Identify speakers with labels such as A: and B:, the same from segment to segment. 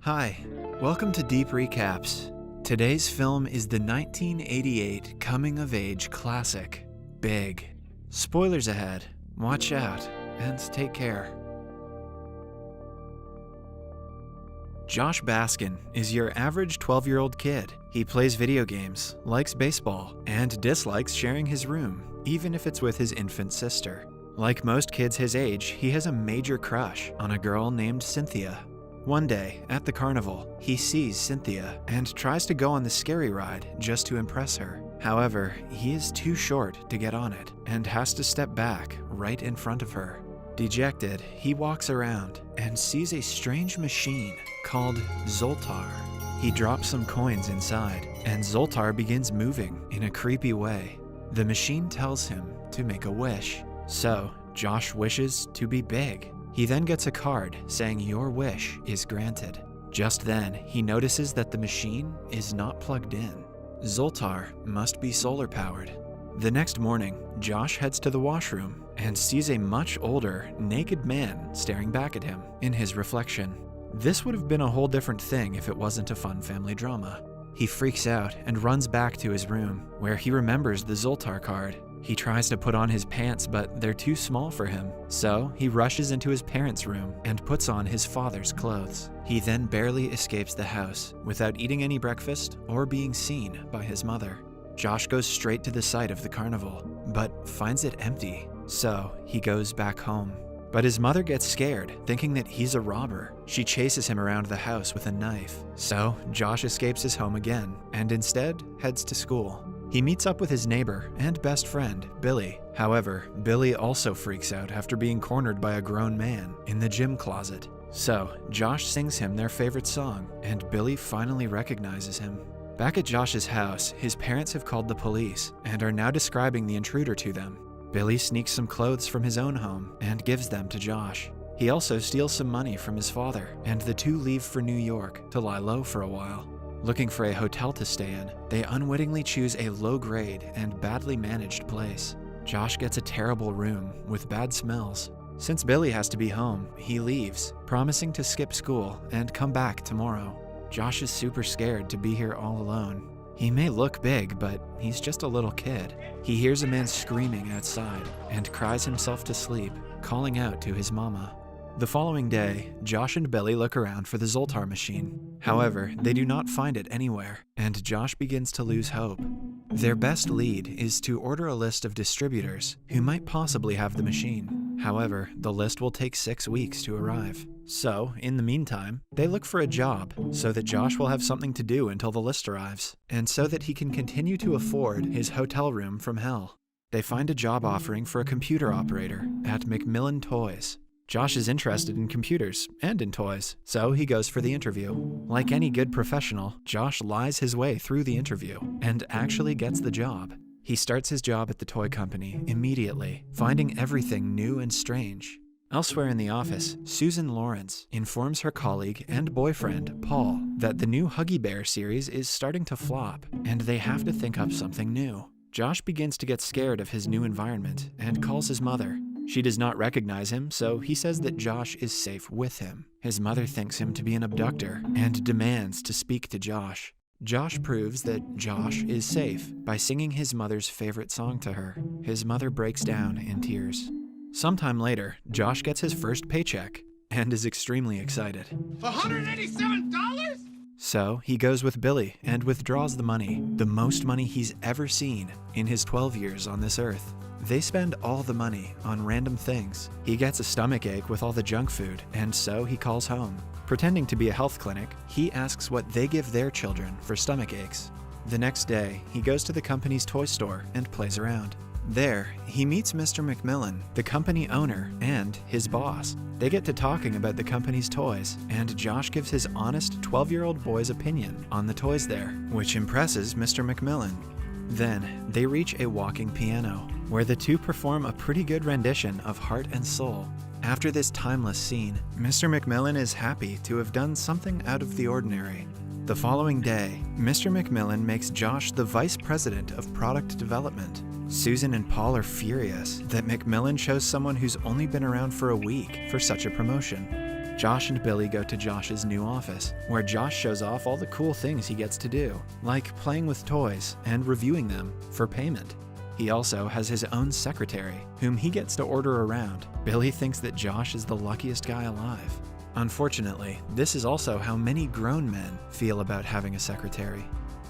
A: Hi, welcome to Deep Recaps. Today's film is the 1988 coming-of-age classic, Big. Spoilers ahead, watch out, and take care. Josh Baskin is your average 12-year-old kid. He plays video games, likes baseball, and dislikes sharing his room, even if it's with his infant sister. Like most kids his age, he has a major crush on a girl named Cynthia. One day, at the carnival, he sees Cynthia and tries to go on the scary ride just to impress her. However, he is too short to get on it and has to step back right in front of her. Dejected, he walks around and sees a strange machine called Zoltar. He drops some coins inside, and Zoltar begins moving in a creepy way. The machine tells him to make a wish. So, Josh wishes to be big. He then gets a card saying your wish is granted. Just then, he notices that the machine is not plugged in. Zoltar must be solar powered. The next morning, Josh heads to the washroom and sees a much older, naked man staring back at him in his reflection. This would have been a whole different thing if it wasn't a fun family drama. He freaks out and runs back to his room, where he remembers the Zoltar card. He tries to put on his pants, but they're too small for him, so he rushes into his parents' room and puts on his father's clothes. He then barely escapes the house without eating any breakfast or being seen by his mother. Josh goes straight to the site of the carnival, but finds it empty, so he goes back home. But his mother gets scared, thinking that he's a robber. She chases him around the house with a knife, so Josh escapes his home again and instead heads to school. He meets up with his neighbor and best friend, Billy. However, Billy also freaks out after being cornered by a grown man in the gym closet. So, Josh sings him their favorite song, and Billy finally recognizes him. Back at Josh's house, his parents have called the police and are now describing the intruder to them. Billy sneaks some clothes from his own home and gives them to Josh. He also steals some money from his father, and the two leave for New York to lie low for a while. Looking for a hotel to stay in, they unwittingly choose a low-grade and badly managed place. Josh gets a terrible room with bad smells. Since Billy has to be home, he leaves, promising to skip school and come back tomorrow. Josh is super scared to be here all alone. He may look big, but he's just a little kid. He hears a man screaming outside and cries himself to sleep, calling out to his mama. The following day, Josh and Billy look around for the Zoltar machine. However, they do not find it anywhere, and Josh begins to lose hope. Their best lead is to order a list of distributors who might possibly have the machine. However, the list will take 6 weeks to arrive. So, in the meantime, they look for a job so that Josh will have something to do until the list arrives, and so that he can continue to afford his hotel room from hell. They find a job offering for a computer operator at Macmillan Toys. Josh is interested in computers and in toys, so he goes for the interview. Like any good professional, Josh lies his way through the interview and actually gets the job. He starts his job at the toy company immediately, finding everything new and strange. Elsewhere in the office, Susan Lawrence informs her colleague and boyfriend, Paul, that the new Huggy Bear series is starting to flop, and they have to think up something new. Josh begins to get scared of his new environment and calls his mother. She does not recognize him, so he says that Josh is safe with him. His mother thinks him to be an abductor and demands to speak to Josh. Josh proves that Josh is safe by singing his mother's favorite song to her. His mother breaks down in tears. Sometime later, Josh gets his first paycheck and is extremely excited.
B: $187?
A: So he goes with Billy and withdraws the money, the most money he's ever seen in his 12 years on this earth. They spend all the money on random things. He gets a stomach ache with all the junk food, and so he calls home. Pretending to be a health clinic, he asks what they give their children for stomach aches. The next day, he goes to the company's toy store and plays around. There, he meets Mr. Macmillan, the company owner, and his boss. They get to talking about the company's toys, and Josh gives his honest 12-year-old boy's opinion on the toys there, which impresses Mr. Macmillan. Then, they reach a walking piano, where the two perform a pretty good rendition of Heart and Soul. After this timeless scene, Mr. Macmillan is happy to have done something out of the ordinary. The following day, Mr. Macmillan makes Josh the vice president of product development. Susan and Paul are furious that Macmillan chose someone who's only been around for a week for such a promotion. Josh and Billy go to Josh's new office, where Josh shows off all the cool things he gets to do, like playing with toys and reviewing them for payment. He also has his own secretary, whom he gets to order around. Billy thinks that Josh is the luckiest guy alive. Unfortunately, this is also how many grown men feel about having a secretary.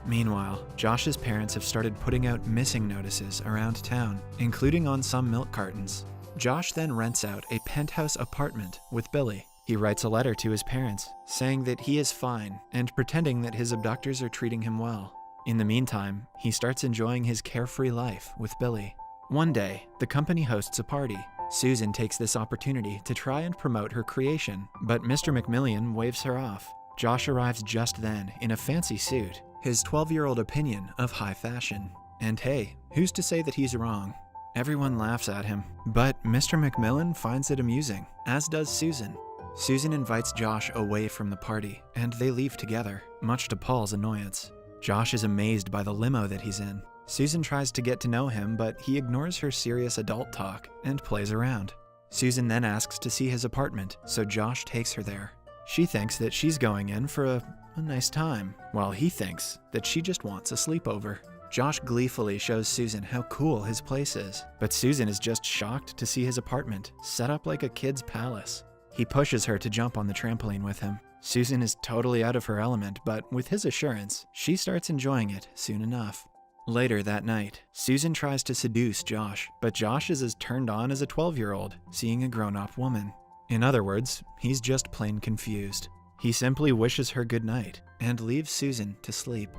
A: Meanwhile, Josh's parents have started putting out missing notices around town, including on some milk cartons. Josh then rents out a penthouse apartment with Billy. He writes a letter to his parents, saying that he is fine and pretending that his abductors are treating him well. In the meantime, he starts enjoying his carefree life with Billy. One day, the company hosts a party. Susan takes this opportunity to try and promote her creation, but Mr. McMillian waves her off. Josh arrives just then in a fancy suit, his 12-year-old opinion of high fashion. And hey, who's to say that he's wrong? Everyone laughs at him, but Mr. McMillan finds it amusing, as does Susan. Susan invites Josh away from the party, and they leave together, much to Paul's annoyance. Josh is amazed by the limo that he's in. Susan tries to get to know him, but he ignores her serious adult talk and plays around. Susan then asks to see his apartment, so Josh takes her there. She thinks that she's going in for a nice time, while he thinks that she just wants a sleepover. Josh gleefully shows Susan how cool his place is, but Susan is just shocked to see his apartment set up like a kid's palace. He pushes her to jump on the trampoline with him. Susan is totally out of her element, but with his assurance, she starts enjoying it soon enough. Later that night, Susan tries to seduce Josh, but Josh is as turned on as a 12-year-old, seeing a grown-up woman. In other words, he's just plain confused. He simply wishes her good night and leaves Susan to sleep.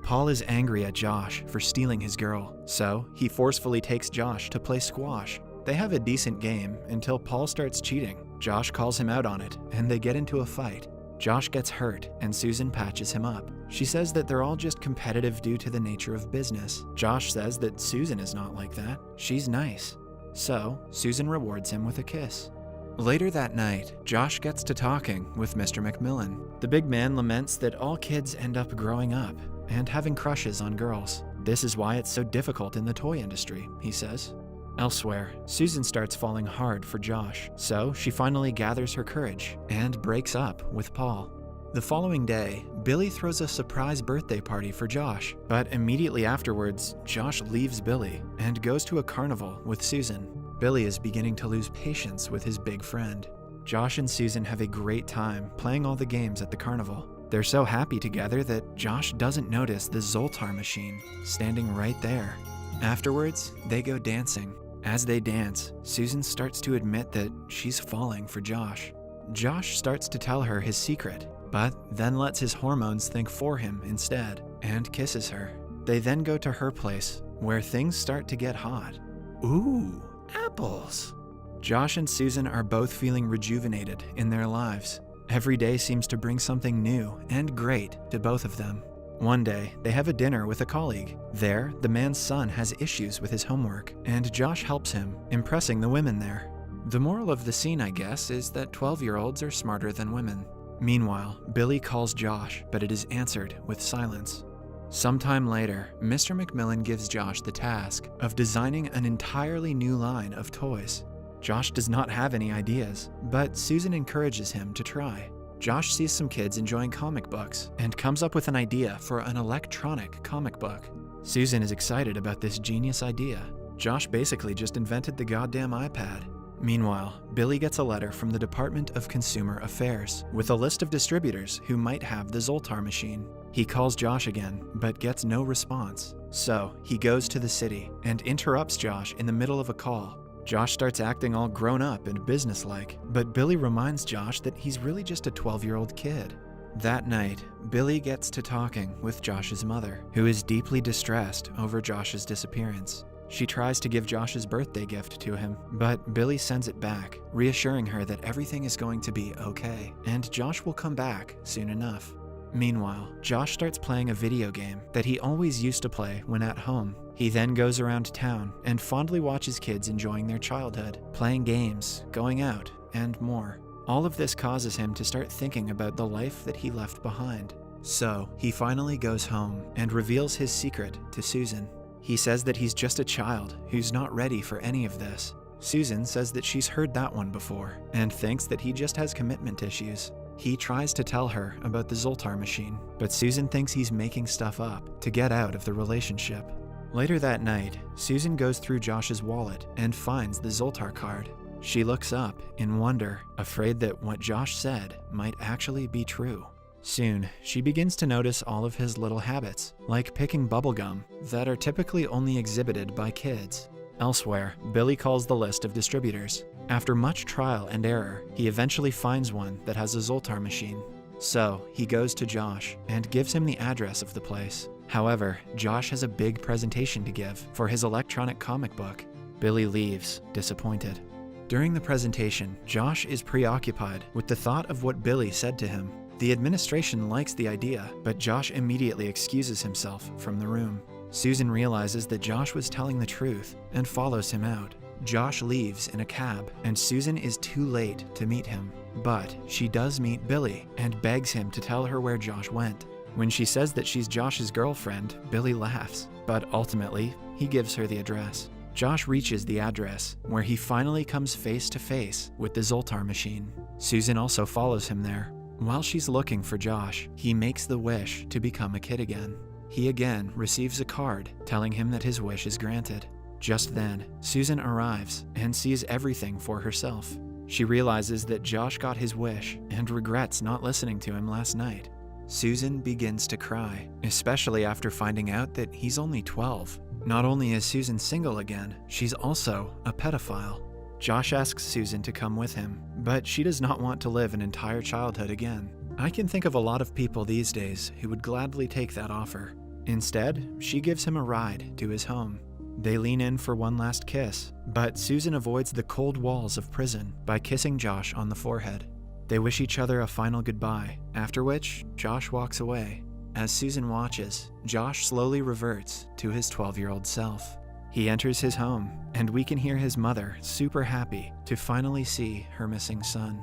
A: Paul is angry at Josh for stealing his girl, so he forcefully takes Josh to play squash. They have a decent game until Paul starts cheating. Josh calls him out on it, and they get into a fight. Josh gets hurt, and Susan patches him up. She says that they're all just competitive due to the nature of business. Josh says that Susan is not like that. She's nice. So, Susan rewards him with a kiss. Later that night, Josh gets to talking with Mr. McMillan. The big man laments that all kids end up growing up and having crushes on girls. This is why it's so difficult in the toy industry, he says. Elsewhere, Susan starts falling hard for Josh, so she finally gathers her courage and breaks up with Paul. The following day, Billy throws a surprise birthday party for Josh, but immediately afterwards, Josh leaves Billy and goes to a carnival with Susan. Billy is beginning to lose patience with his big friend. Josh and Susan have a great time playing all the games at the carnival. They're so happy together that Josh doesn't notice the Zoltar machine standing right there. Afterwards, they go dancing. As they dance, Susan starts to admit that she's falling for Josh. Josh starts to tell her his secret, but then lets his hormones think for him instead and kisses her. They then go to her place, where things start to get hot. Ooh, apples! Josh and Susan are both feeling rejuvenated in their lives. Every day seems to bring something new and great to both of them. One day, they have a dinner with a colleague. There, the man's son has issues with his homework, and Josh helps him, impressing the women there. The moral of the scene, I guess, is that 12-year-olds are smarter than women. Meanwhile, Billy calls Josh, but it is answered with silence. Sometime later, Mr. McMillan gives Josh the task of designing an entirely new line of toys. Josh does not have any ideas, but Susan encourages him to try. Josh sees some kids enjoying comic books and comes up with an idea for an electronic comic book. Susan is excited about this genius idea. Josh basically just invented the goddamn iPad. Meanwhile, Billy gets a letter from the Department of Consumer Affairs with a list of distributors who might have the Zoltar machine. He calls Josh again, but gets no response. So, he goes to the city and interrupts Josh in the middle of a call. Josh starts acting all grown up and businesslike, but Billy reminds Josh that he's really just a 12-year-old kid. That night, Billy gets to talking with Josh's mother, who is deeply distressed over Josh's disappearance. She tries to give Josh's birthday gift to him, but Billy sends it back, reassuring her that everything is going to be okay, and Josh will come back soon enough. Meanwhile, Josh starts playing a video game that he always used to play when at home. He then goes around town and fondly watches kids enjoying their childhood, playing games, going out, and more. All of this causes him to start thinking about the life that he left behind. So, he finally goes home and reveals his secret to Susan. He says that he's just a child who's not ready for any of this. Susan says that she's heard that one before and thinks that he just has commitment issues. He tries to tell her about the Zoltar machine, but Susan thinks he's making stuff up to get out of the relationship. Later that night, Susan goes through Josh's wallet and finds the Zoltar card. She looks up in wonder, afraid that what Josh said might actually be true. Soon, she begins to notice all of his little habits, like picking bubblegum, that are typically only exhibited by kids. Elsewhere, Billy calls the list of distributors. After much trial and error, he eventually finds one that has a Zoltar machine. So, he goes to Josh and gives him the address of the place. However, Josh has a big presentation to give for his electronic comic book. Billy leaves, disappointed. During the presentation, Josh is preoccupied with the thought of what Billy said to him. The administration likes the idea, but Josh immediately excuses himself from the room. Susan realizes that Josh was telling the truth and follows him out. Josh leaves in a cab, and Susan is too late to meet him. But she does meet Billy and begs him to tell her where Josh went. When she says that she's Josh's girlfriend, Billy laughs, but ultimately, he gives her the address. Josh reaches the address, where he finally comes face to face with the Zoltar machine. Susan also follows him there. While she's looking for Josh, he makes the wish to become a kid again. He again receives a card telling him that his wish is granted. Just then, Susan arrives and sees everything for herself. She realizes that Josh got his wish and regrets not listening to him last night. Susan begins to cry, especially after finding out that he's only 12. Not only is Susan single again, she's also a pedophile. Josh asks Susan to come with him, but she does not want to live an entire childhood again. I can think of a lot of people these days who would gladly take that offer. Instead, she gives him a ride to his home. They lean in for one last kiss, but Susan avoids the cold walls of prison by kissing Josh on the forehead. They wish each other a final goodbye, after which Josh walks away. As Susan watches, Josh slowly reverts to his 12-year-old self. He enters his home, and we can hear his mother super happy to finally see her missing son.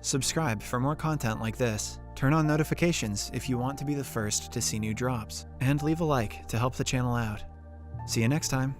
A: Subscribe for more content like this, turn on notifications if you want to be the first to see new drops, and leave a like to help the channel out. See you next time.